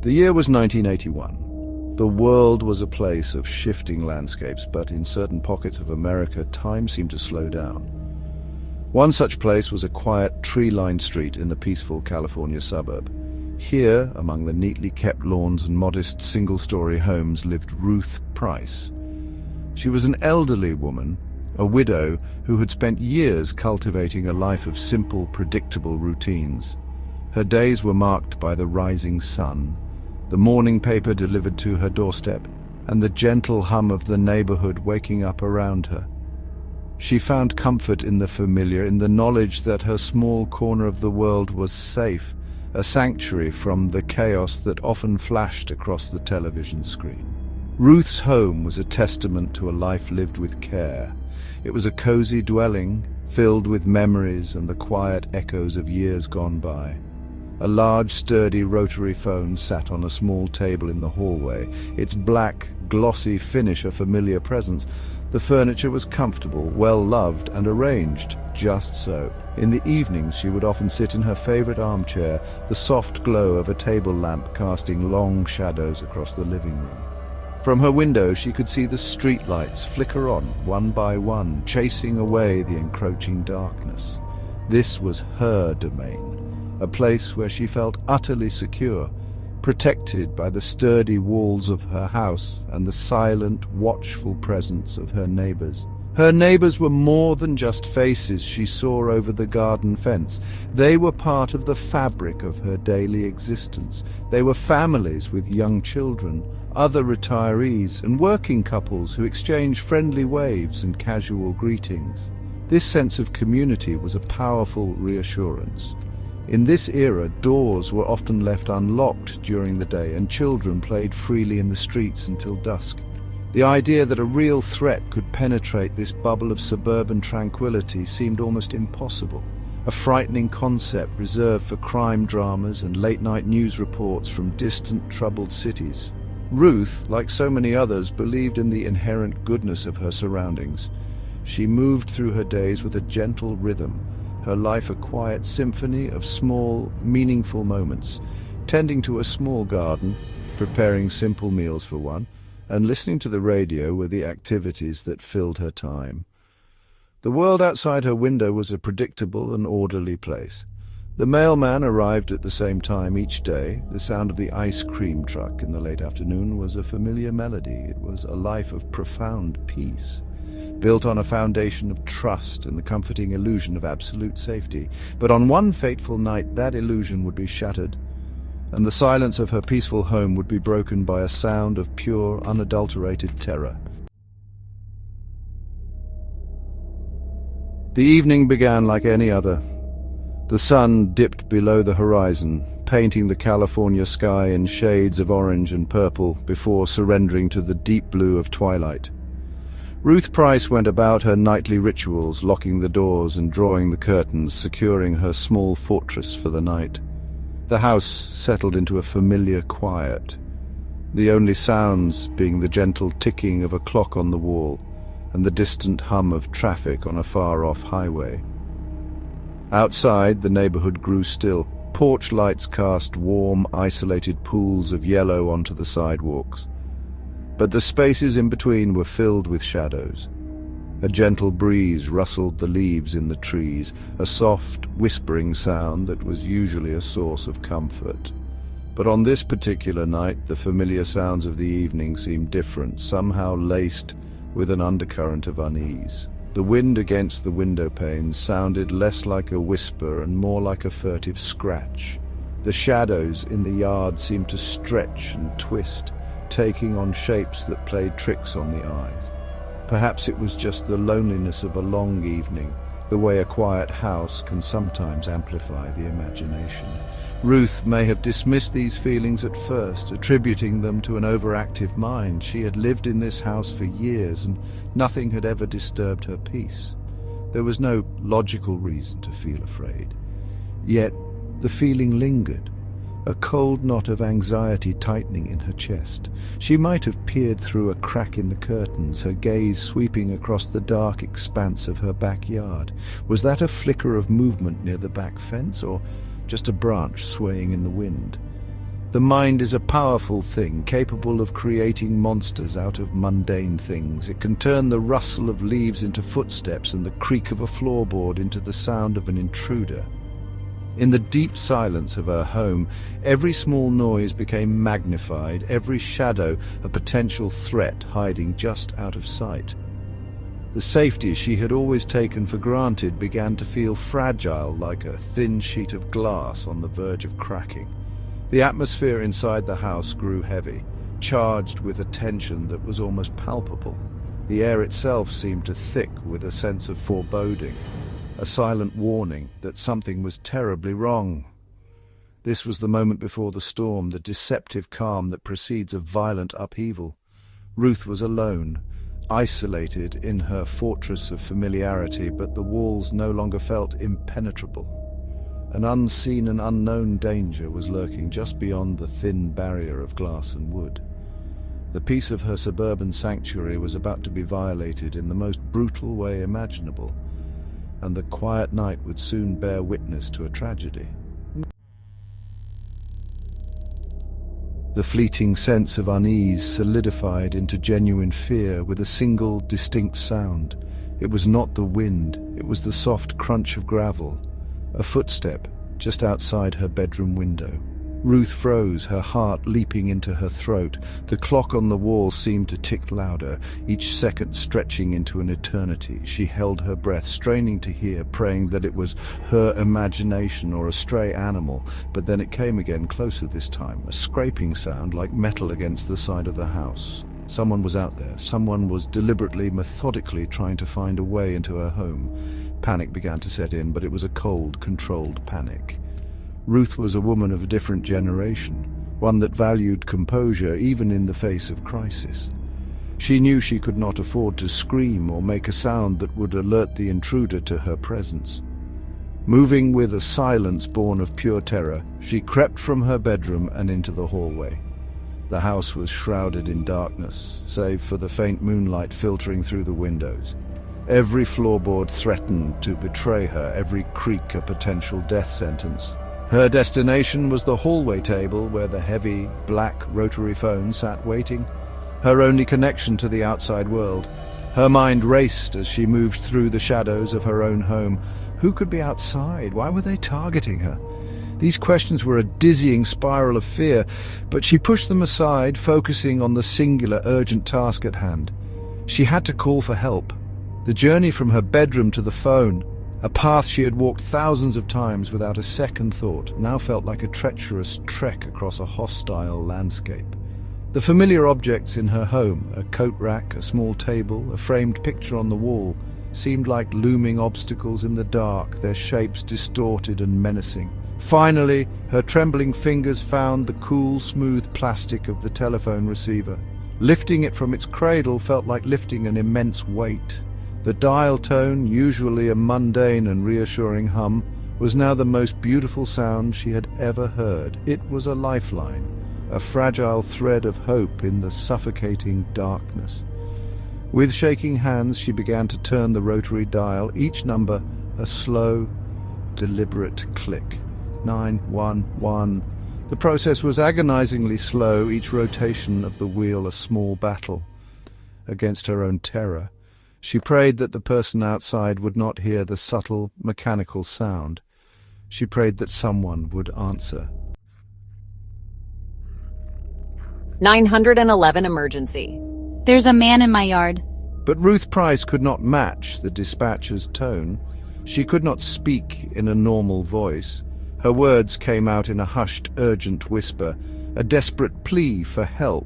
The year was 1981. The world was a place of shifting landscapes, but in certain pockets of America, time seemed to slow down. One such place was a quiet, tree-lined street in the peaceful California suburb. Here, among the neatly kept lawns and modest single-story homes, lived Ruth Price. She was an elderly woman, a widow who had spent years cultivating a life of simple, predictable routines. Her days were marked by the rising sun, the morning paper delivered to her doorstep, and the gentle hum of the neighborhood waking up around her. She found comfort in the familiar, in the knowledge that her small corner of the world was safe, a sanctuary from the chaos that often flashed across the television screen. Ruth's home was a testament to a life lived with care. It was a cozy dwelling, filled with memories and the quiet echoes of years gone by. A large, sturdy rotary phone sat on a small table in the hallway, its black, glossy finish a familiar presence. The furniture was comfortable, well-loved, and arranged just so. In the evenings, she would often sit in her favorite armchair, the soft glow of a table lamp casting long shadows across the living room. From her window, she could see the streetlights flicker on, one by one, chasing away the encroaching darkness. This was her domain, a place where she felt utterly secure, protected by the sturdy walls of her house and the silent, watchful presence of her neighbors. Her neighbors were more than just faces she saw over the garden fence. They were part of the fabric of her daily existence. They were families with young children, other retirees, and working couples who exchanged friendly waves and casual greetings. This sense of community was a powerful reassurance. In this era, doors were often left unlocked during the day, and children played freely in the streets until dusk. The idea that a real threat could penetrate this bubble of suburban tranquility seemed almost impossible, a frightening concept reserved for crime dramas and late-night news reports from distant, troubled cities. Ruth, like so many others, believed in the inherent goodness of her surroundings. She moved through her days with a gentle rhythm, her life a quiet symphony of small, meaningful moments, tending to a small garden, preparing simple meals for one, and listening to the radio were the activities that filled her time. The world outside her window was a predictable and orderly place. The mailman arrived at the same time each day. The sound of the ice cream truck in the late afternoon was a familiar melody. It was a life of profound peace, built on a foundation of trust and the comforting illusion of absolute safety. But on one fateful night, that illusion would be shattered, and the silence of her peaceful home would be broken by a sound of pure, unadulterated terror. The evening began like any other. The sun dipped below the horizon, painting the California sky in shades of orange and purple before surrendering to the deep blue of twilight. Ruth Price went about her nightly rituals, locking the doors and drawing the curtains, securing her small fortress for the night. The house settled into a familiar quiet, the only sounds being the gentle ticking of a clock on the wall and the distant hum of traffic on a far-off highway. Outside, the neighborhood grew still. Porch lights cast warm, isolated pools of yellow onto the sidewalks. But the spaces in between were filled with shadows. A gentle breeze rustled the leaves in the trees, a soft, whispering sound that was usually a source of comfort. But on this particular night, the familiar sounds of the evening seemed different, somehow laced with an undercurrent of unease. The wind against the window panes sounded less like a whisper and more like a furtive scratch. The shadows in the yard seemed to stretch and twist, taking on shapes that played tricks on the eyes. Perhaps it was just the loneliness of a long evening, the way a quiet house can sometimes amplify the imagination. Ruth may have dismissed these feelings at first, attributing them to an overactive mind. She had lived in this house for years, and nothing had ever disturbed her peace. There was no logical reason to feel afraid. Yet the feeling lingered, a cold knot of anxiety tightening in her chest. She might have peered through a crack in the curtains, her gaze sweeping across the dark expanse of her backyard. Was that a flicker of movement near the back fence, or just a branch swaying in the wind? The mind is a powerful thing, capable of creating monsters out of mundane things. It can turn the rustle of leaves into footsteps and the creak of a floorboard into the sound of an intruder. In the deep silence of her home, every small noise became magnified, every shadow a potential threat hiding just out of sight. The safety she had always taken for granted began to feel fragile, like a thin sheet of glass on the verge of cracking. The atmosphere inside the house grew heavy, charged with a tension that was almost palpable. The air itself seemed to thick with a sense of foreboding, a silent warning that something was terribly wrong. This was the moment before the storm, the deceptive calm that precedes a violent upheaval. Ruth was alone, isolated in her fortress of familiarity, but the walls no longer felt impenetrable. An unseen and unknown danger was lurking just beyond the thin barrier of glass and wood. The peace of her suburban sanctuary was about to be violated in the most brutal way imaginable, and the quiet night would soon bear witness to a tragedy. The fleeting sense of unease solidified into genuine fear with a single distinct sound. It was not the wind, it was the soft crunch of gravel. A footstep just outside her bedroom window. Ruth froze, her heart leaping into her throat. The clock on the wall seemed to tick louder, each second stretching into an eternity. She held her breath, straining to hear, praying that it was her imagination or a stray animal. But then it came again, closer this time, a scraping sound like metal against the side of the house. Someone was out there. Someone was deliberately, methodically trying to find a way into her home. Panic began to set in, but it was a cold, controlled panic. Ruth was a woman of a different generation, one that valued composure even in the face of crisis. She knew she could not afford to scream or make a sound that would alert the intruder to her presence. Moving with a silence born of pure terror, she crept from her bedroom and into the hallway. The house was shrouded in darkness, save for the faint moonlight filtering through the windows. Every floorboard threatened to betray her, every creak a potential death sentence. Her destination was the hallway table where the heavy, black rotary phone sat waiting, her only connection to the outside world. Her mind raced as she moved through the shadows of her own home. Who could be outside? Why were they targeting her? These questions were a dizzying spiral of fear, but she pushed them aside, focusing on the singular, urgent task at hand. She had to call for help. The journey from her bedroom to the phone, a path she had walked thousands of times without a second thought, now felt like a treacherous trek across a hostile landscape. The familiar objects in her home, a coat rack, a small table, a framed picture on the wall, seemed like looming obstacles in the dark, their shapes distorted and menacing. Finally, her trembling fingers found the cool, smooth plastic of the telephone receiver. Lifting it from its cradle felt like lifting an immense weight. The dial tone, usually a mundane and reassuring hum, was now the most beautiful sound she had ever heard. It was a lifeline, a fragile thread of hope in the suffocating darkness. With shaking hands, she began to turn the rotary dial, each number a slow, deliberate click. 911. The process was agonizingly slow, each rotation of the wheel a small battle against her own terror. She prayed that the person outside would not hear the subtle, mechanical sound. She prayed that someone would answer. 911 emergency. There's a man in my yard. But Ruth Price could not match the dispatcher's tone. She could not speak in a normal voice. Her words came out in a hushed, urgent whisper, a desperate plea for help,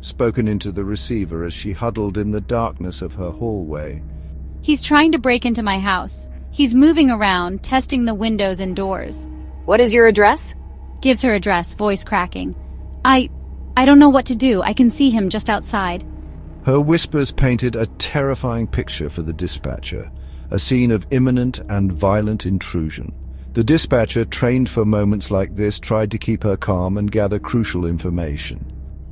spoken into the receiver as she huddled in the darkness of her hallway. He's trying to break into my house. He's moving around, testing the windows and doors. What is your address? Gives her address, voice cracking. I don't know what to do. I can see him just outside. Her whispers painted a terrifying picture for the dispatcher, a scene of imminent and violent intrusion. The dispatcher, trained for moments like this, tried to keep her calm and gather crucial information.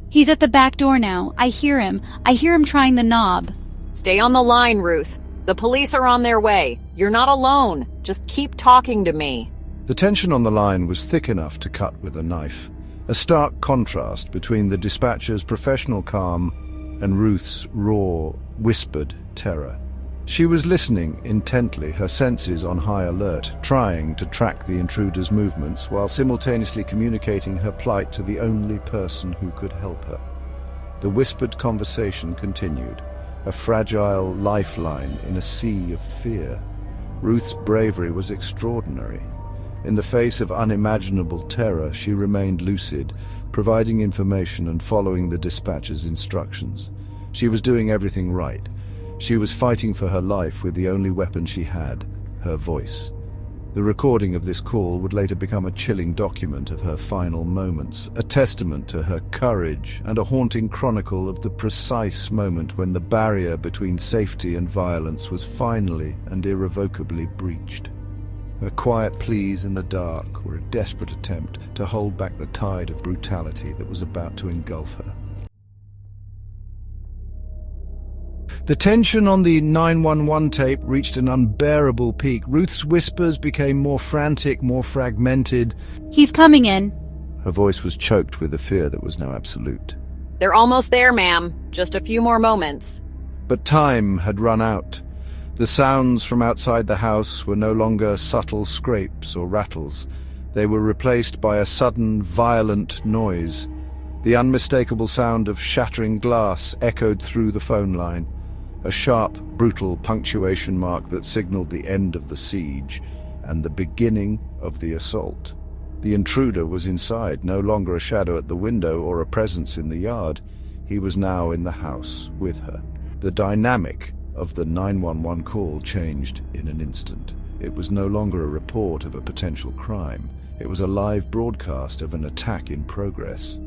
He's at the back door now. I hear him. I hear him trying the knob. Stay on the line, Ruth. The police are on their way. You're not alone. Just keep talking to me. The tension on the line was thick enough to cut with a knife. a stark contrast between the dispatcher's professional calm and Ruth's raw, whispered terror. She was listening intently, her senses on high alert, trying to track the intruder's movements while simultaneously communicating her plight to the only person who could help her. The whispered conversation continued, a fragile lifeline in a sea of fear. Ruth's bravery was extraordinary. In the face of unimaginable terror, she remained lucid, providing information and following the dispatcher's instructions. She was doing everything right. She was fighting for her life with the only weapon she had, her voice. The recording of this call would later become a chilling document of her final moments, a testament to her courage and a haunting chronicle of the precise moment when the barrier between safety and violence was finally and irrevocably breached. Her quiet pleas in the dark were a desperate attempt to hold back the tide of brutality that was about to engulf her. The tension on the 911 tape reached an unbearable peak. Ruth's whispers became more frantic, more fragmented. He's coming in. Her voice was choked with a fear that was now absolute. They're almost there, ma'am. Just a few more moments. But time had run out. The sounds from outside the house were no longer subtle scrapes or rattles. They were replaced by a sudden, violent noise. The unmistakable sound of shattering glass echoed through the phone line, a sharp, brutal punctuation mark that signaled the end of the siege and the beginning of the assault. The intruder was inside, no longer a shadow at the window or a presence in the yard. He was now in the house with her. The dynamic of the 911 call changed in an instant. It was no longer a report of a potential crime. It was a live broadcast of an attack in progress.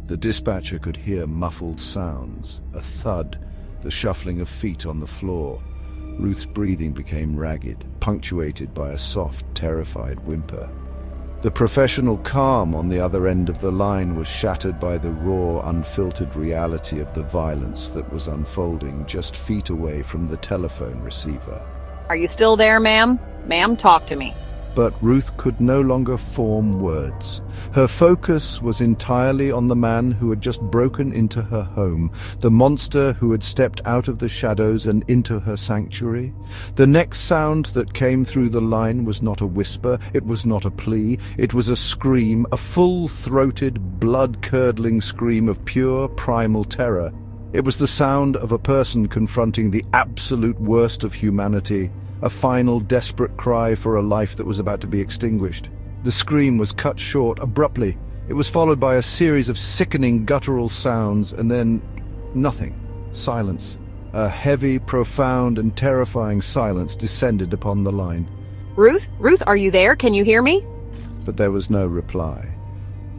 The dispatcher could hear muffled sounds, a thud, the shuffling of feet on the floor. Ruth's breathing became ragged, punctuated by a soft, terrified whimper. The professional calm on the other end of the line was shattered by the raw, unfiltered reality of the violence that was unfolding just feet away from the telephone receiver. Are you still there, ma'am? Ma'am, talk to me. But Ruth could no longer form words. Her focus was entirely on the man who had just broken into her home, the monster who had stepped out of the shadows and into her sanctuary. The next sound that came through the line was not a whisper, it was not a plea, it was a scream, a full-throated, blood-curdling scream of pure, primal terror. It was the sound of a person confronting the absolute worst of humanity, a final desperate cry for a life that was about to be extinguished. The scream was cut short abruptly. It was followed by a series of sickening guttural sounds, and then nothing. Silence. A heavy, profound, and terrifying silence descended upon the line. Ruth? Ruth, are you there? Can you hear me? But there was no reply.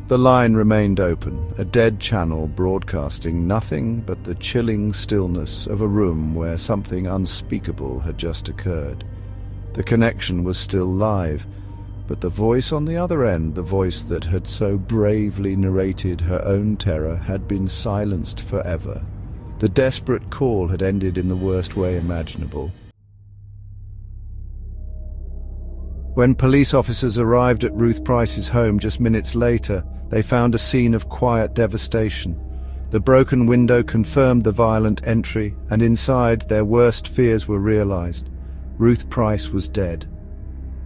The line remained open, a dead channel broadcasting nothing but the chilling stillness of a room where something unspeakable had just occurred. The connection was still live, but the voice on the other end, the voice that had so bravely narrated her own terror, had been silenced forever. The desperate call had ended in the worst way imaginable. When police officers arrived at Ruth Price's home just minutes later, they found a scene of quiet devastation. The broken window confirmed the violent entry, and inside their worst fears were realized. Ruth Price was dead.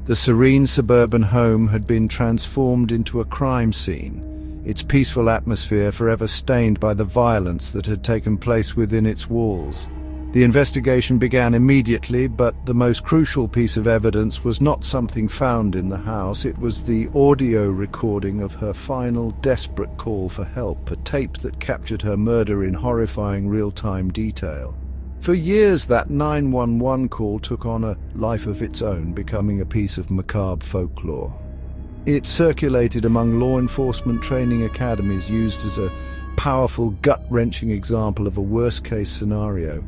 The serene suburban home had been transformed into a crime scene, its peaceful atmosphere forever stained by the violence that had taken place within its walls. The investigation began immediately, but the most crucial piece of evidence was not something found in the house. It was the audio recording of her final desperate call for help, a tape that captured her murder in horrifying real-time detail. For years, that 911 call took on a life of its own, becoming a piece of macabre folklore. It circulated among law enforcement training academies, used as a powerful, gut-wrenching example of a worst-case scenario.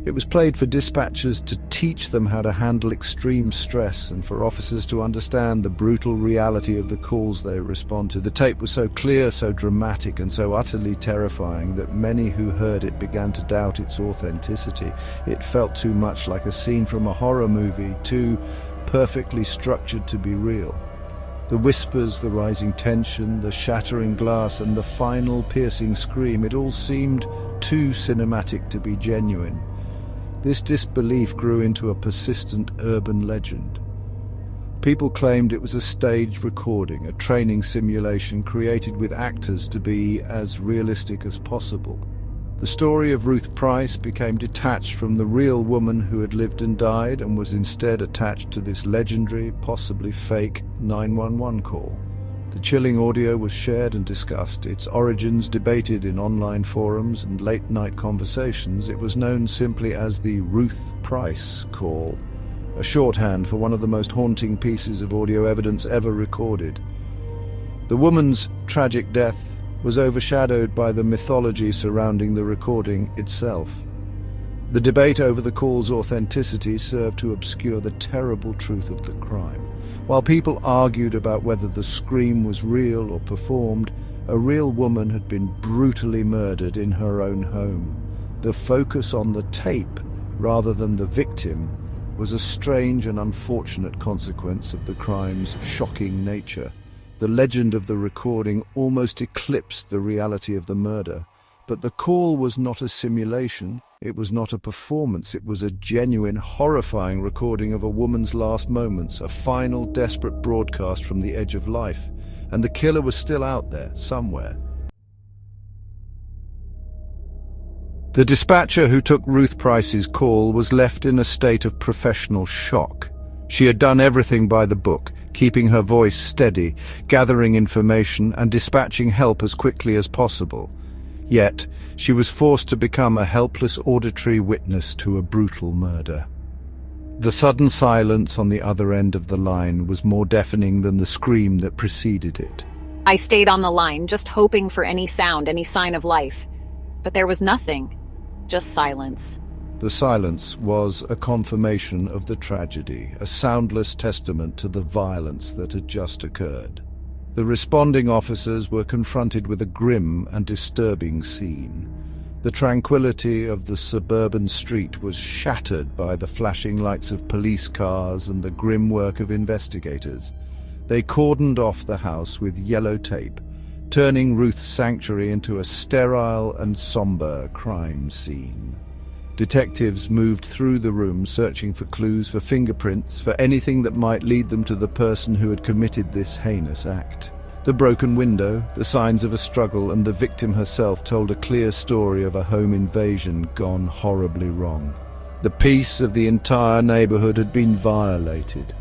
It was played for dispatchers to teach them how to handle extreme stress and for officers to understand the brutal reality of the calls they respond to. The tape was so clear, so dramatic, and so utterly terrifying that many who heard it began to doubt its authenticity. It felt too much like a scene from a horror movie, too perfectly structured to be real. The whispers, the rising tension, the shattering glass, and the final piercing scream, it all seemed too cinematic to be genuine. This disbelief grew into a persistent urban legend. People claimed it was a staged recording, a training simulation created with actors to be as realistic as possible. The story of Ruth Price became detached from the real woman who had lived and died and was instead attached to this legendary, possibly fake 911 call. The chilling audio was shared and discussed, its origins debated in online forums and late-night conversations. It was known simply as the Ruth Price call, a shorthand for one of the most haunting pieces of audio evidence ever recorded. The woman's tragic death was overshadowed by the mythology surrounding the recording itself. The debate over the call's authenticity served to obscure the terrible truth of the crime. While people argued about whether the scream was real or performed, a real woman had been brutally murdered in her own home. The focus on the tape, rather than the victim, was a strange and unfortunate consequence of the crime's shocking nature. The legend of the recording almost eclipsed the reality of the murder. But the call was not a simulation, it was not a performance, it was a genuine, horrifying recording of a woman's last moments, a final, desperate broadcast from the edge of life. And the killer was still out there, somewhere. The dispatcher who took Ruth Price's call was left in a state of professional shock. She had done everything by the book, keeping her voice steady, gathering information and dispatching help as quickly as possible. Yet, she was forced to become a helpless auditory witness to a brutal murder. The sudden silence on the other end of the line was more deafening than the scream that preceded it. I stayed on the line, just hoping for any sound, any sign of life. But there was nothing, just silence. The silence was a confirmation of the tragedy, a soundless testament to the violence that had just occurred. The responding officers were confronted with a grim and disturbing scene. The tranquility of the suburban street was shattered by the flashing lights of police cars and the grim work of investigators. They cordoned off the house with yellow tape, turning Ruth's sanctuary into a sterile and somber crime scene. Detectives moved through the room searching for clues, for fingerprints, for anything that might lead them to the person who had committed this heinous act. The broken window, the signs of a struggle, and the victim herself told a clear story of a home invasion gone horribly wrong. The peace of the entire neighborhood had been violated.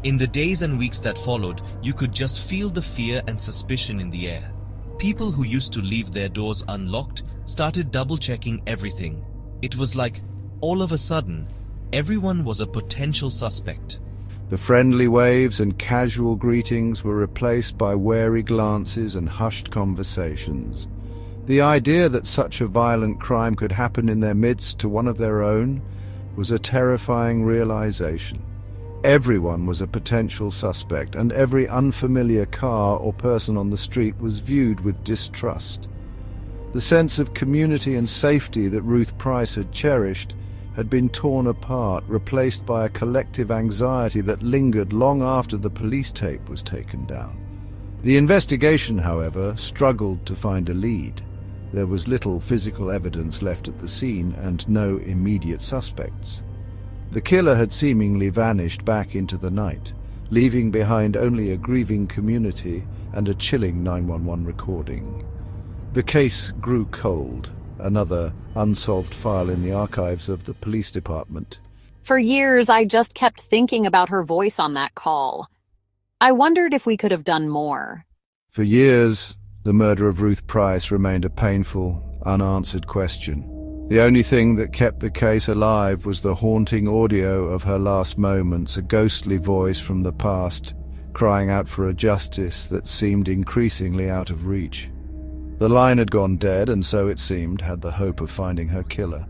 In the days and weeks that followed, you could just feel the fear and suspicion in the air. People who used to leave their doors unlocked started double-checking everything. It was like, all of a sudden, everyone was a potential suspect. The friendly waves and casual greetings were replaced by wary glances and hushed conversations. The idea that such a violent crime could happen in their midst to one of their own was a terrifying realization. Everyone was a potential suspect, and every unfamiliar car or person on the street was viewed with distrust. The sense of community and safety that Ruth Price had cherished had been torn apart, replaced by a collective anxiety that lingered long after the police tape was taken down. The investigation, however, struggled to find a lead. There was little physical evidence left at the scene and no immediate suspects. The killer had seemingly vanished back into the night, leaving behind only a grieving community and a chilling 911 recording. The case grew cold, another unsolved file in the archives of the police department. For years, I just kept thinking about her voice on that call. I wondered if we could have done more. For years, the murder of Ruth Price remained a painful, unanswered question. The only thing that kept the case alive was the haunting audio of her last moments, a ghostly voice from the past, crying out for a justice that seemed increasingly out of reach. The line had gone dead, and so it seemed had the hope of finding her killer.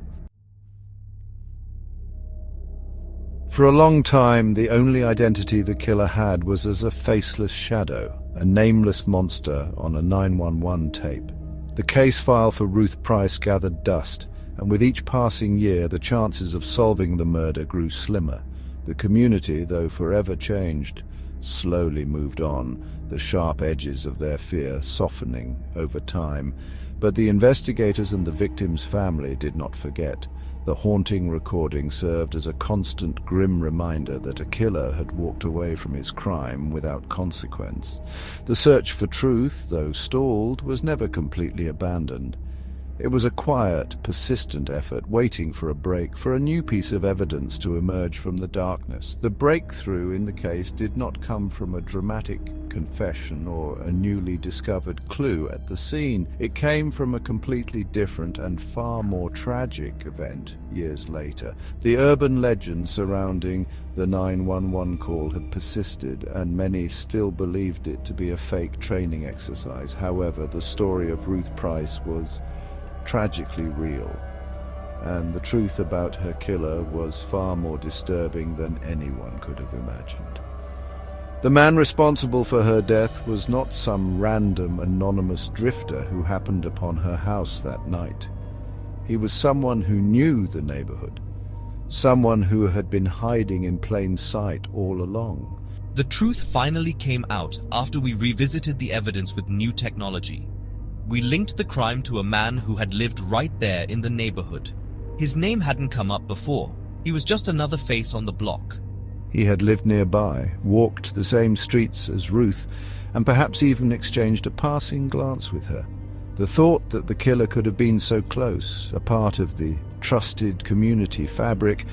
For a long time, the only identity the killer had was as a faceless shadow, a nameless monster on a 911 tape. The case file for Ruth Price gathered dust, and with each passing year, the chances of solving the murder grew slimmer. The community, though forever changed, slowly moved on, the sharp edges of their fear softening over time. But the investigators and the victim's family did not forget. The haunting recording served as a constant grim reminder that a killer had walked away from his crime without consequence. The search for truth, though stalled, was never completely abandoned. It was a quiet, persistent effort, waiting for a break, for a new piece of evidence to emerge from the darkness. The breakthrough in the case did not come from a dramatic confession or a newly discovered clue at the scene. It came from a completely different and far more tragic event years later. The urban legend surrounding the 911 call had persisted, and many still believed it to be a fake training exercise. However, the story of Ruth Price was tragically real, and the truth about her killer was far more disturbing than anyone could have imagined. The man responsible for her death was not some random anonymous drifter who happened upon her house that night. He was someone who knew the neighborhood, someone who had been hiding in plain sight all along. The truth finally came out after we revisited the evidence with new technology. We linked the crime to a man who had lived right there in the neighborhood. His name hadn't come up before. He was just another face on the block. He had lived nearby, walked the same streets as Ruth, and perhaps even exchanged a passing glance with her. The thought that the killer could have been so close, a part of the trusted community fabric,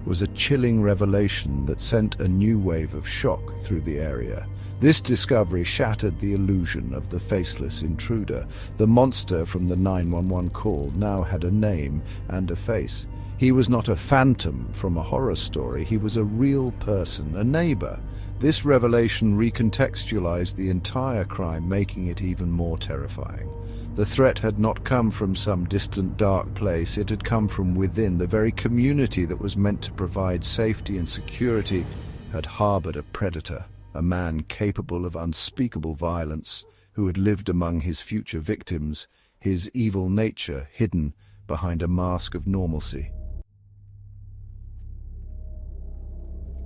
was a chilling revelation that sent a new wave of shock through the area. This discovery shattered the illusion of the faceless intruder. The monster from the 911 call now had a name and a face. He was not a phantom from a horror story. He was a real person, a neighbor. This revelation recontextualized the entire crime, making it even more terrifying. The threat had not come from some distant dark place. It had come from within. The very community that was meant to provide safety and security had harbored a predator. A man capable of unspeakable violence, who had lived among his future victims, his evil nature hidden behind a mask of normalcy.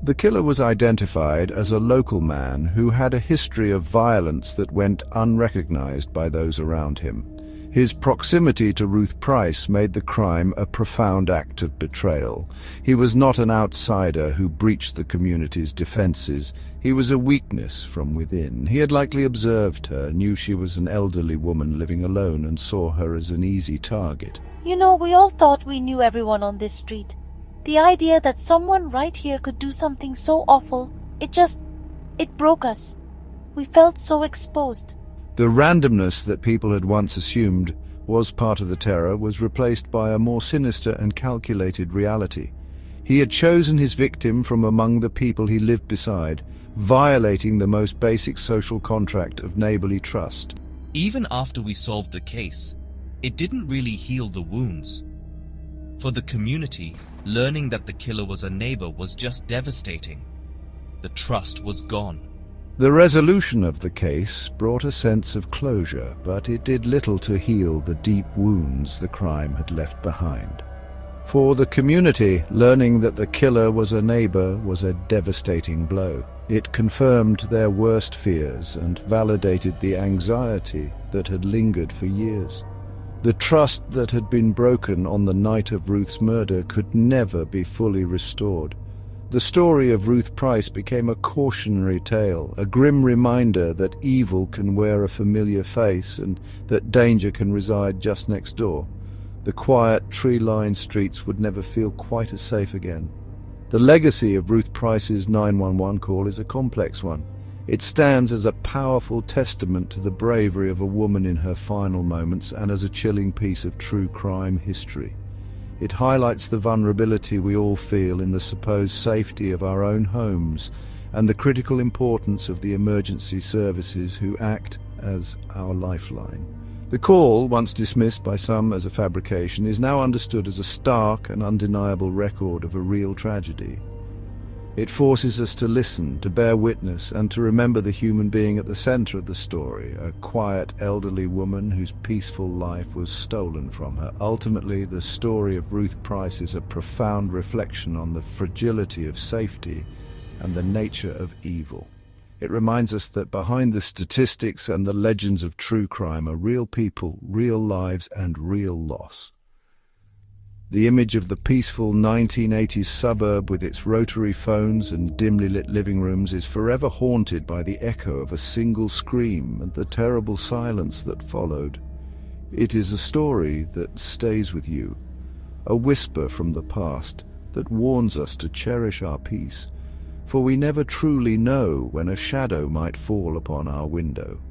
The killer was identified as a local man who had a history of violence that went unrecognized by those around him. His proximity to Ruth Price made the crime a profound act of betrayal. He was not an outsider who breached the community's defenses. He was a weakness from within. He had likely observed her, knew she was an elderly woman living alone, and saw her as an easy target. You know, we all thought we knew everyone on this street. The idea that someone right here could do something so awful, it broke us. We felt so exposed. The randomness that people had once assumed was part of the terror was replaced by a more sinister and calculated reality. He had chosen his victim from among the people he lived beside, violating the most basic social contract of neighborly trust. Even after we solved the case, it didn't really heal the wounds. For the community, learning that the killer was a neighbor was just devastating. The trust was gone. The resolution of the case brought a sense of closure, but it did little to heal the deep wounds the crime had left behind. For the community, learning that the killer was a neighbor was a devastating blow. It confirmed their worst fears and validated the anxiety that had lingered for years. The trust that had been broken on the night of Ruth's murder could never be fully restored. The story of Ruth Price became a cautionary tale, a grim reminder that evil can wear a familiar face and that danger can reside just next door. The quiet, tree-lined streets would never feel quite as safe again. The legacy of Ruth Price's 911 call is a complex one. It stands as a powerful testament to the bravery of a woman in her final moments and as a chilling piece of true crime history. It highlights the vulnerability we all feel in the supposed safety of our own homes and the critical importance of the emergency services who act as our lifeline. The call, once dismissed by some as a fabrication, is now understood as a stark and undeniable record of a real tragedy. It forces us to listen, to bear witness, and to remember the human being at the center of the story, a quiet, elderly woman whose peaceful life was stolen from her. Ultimately, the story of Ruth Price is a profound reflection on the fragility of safety and the nature of evil. It reminds us that behind the statistics and the legends of true crime are real people, real lives, and real loss. The image of the peaceful 1980s suburb with its rotary phones and dimly lit living rooms is forever haunted by the echo of a single scream and the terrible silence that followed. It is a story that stays with you, a whisper from the past that warns us to cherish our peace, for we never truly know when a shadow might fall upon our window.